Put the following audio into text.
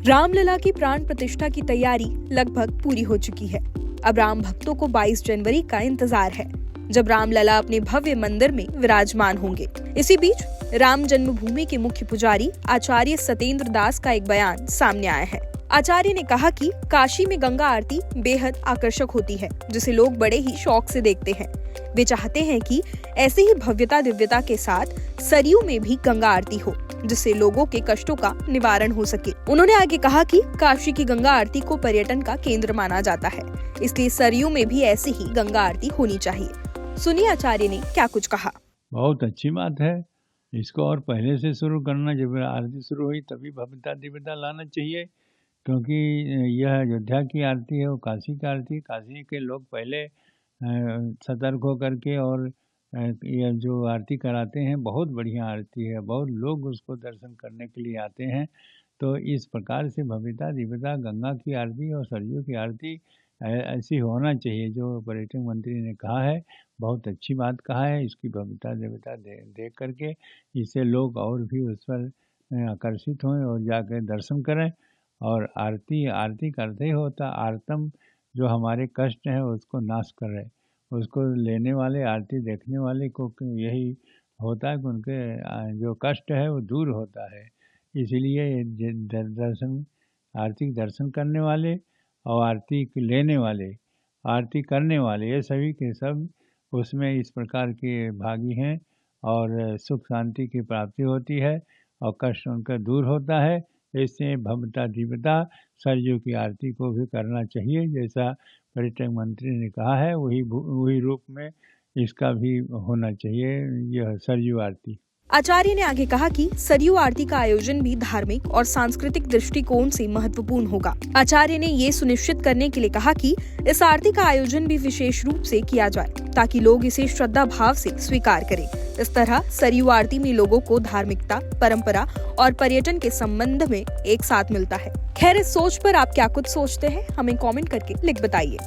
रामलला की प्राण प्रतिष्ठा की तैयारी लगभग पूरी हो चुकी है। अब राम भक्तों को 22 जनवरी का इंतजार है, जब रामलला अपने भव्य मंदिर में विराजमान होंगे। इसी बीच राम जन्मभूमि के मुख्य पुजारी आचार्य सतेंद्र दास का एक बयान सामने आया है। आचार्य ने कहा कि काशी में गंगा आरती बेहद आकर्षक होती है, जिसे लोग बड़े ही शौक से देखते हैं। वे चाहते हैं कि ऐसे ही भव्यता दिव्यता के साथ सरयू में भी गंगा आरती हो, जिससे लोगों के कष्टों का निवारण हो सके। उन्होंने आगे कहा कि काशी की गंगा आरती को पर्यटन का केंद्र माना जाता है, इसलिए सरयू में भी ऐसी ही गंगा आरती होनी चाहिए। सुनिए आचार्य ने क्या कुछ कहा। बहुत अच्छी बात है, इसको और पहले से शुरू करना। जब आरती शुरू हुई तभी भव्यता दिव्यता लाना चाहिए, क्योंकि यह अयोध्या की आरती है, वो काशी की आरती। काशी के लोग पहले सतर्क होकर के और यह जो आरती कराते हैं, बहुत बढ़िया आरती है, बहुत लोग उसको दर्शन करने के लिए आते हैं। तो इस प्रकार से भव्यता दिव्यता गंगा की आरती और सरयू की आरती ऐसी होना चाहिए। जो पर्यटन मंत्री ने कहा है, बहुत अच्छी बात कहा है। इसकी भव्यता दिव्यता देख करके इससे लोग और भी उस पर आकर्षित हों और जाकर दर्शन करें। और आरती का अर्थ ही होता आरतम, जो हमारे कष्ट हैं उसको नाश कर रहे, उसको लेने वाले, आरती देखने वाले को यही होता है कि उनके जो कष्ट है वो दूर होता है। इसीलिए दर्शन, आरती दर्शन करने वाले और आरती लेने वाले, आरती करने वाले, ये सभी के सब उसमें इस प्रकार के भागी हैं और सुख शांति की प्राप्ति होती है और कष्ट उनका दूर होता है। इससे भव्यता दिव्यता सरयू की आरती को भी करना चाहिए, जैसा पर्यटन मंत्री ने कहा है, वही रूप में इसका भी होना चाहिए, यह सरयू आरती। आचार्य ने आगे कहा कि सरयू आरती का आयोजन भी धार्मिक और सांस्कृतिक दृष्टिकोण से महत्वपूर्ण होगा। आचार्य ने ये सुनिश्चित करने के लिए कहा कि इस आरती का आयोजन भी विशेष रूप से किया जाए, ताकि लोग इसे श्रद्धा भाव से स्वीकार करें। इस तरह सरयू आरती में लोगों को धार्मिकता, परंपरा और पर्यटन के संबंध में एक साथ मिलता है। खैर, इस सोच पर आप क्या कुछ सोचते हैं, हमें कमेंट करके लिख बताइए।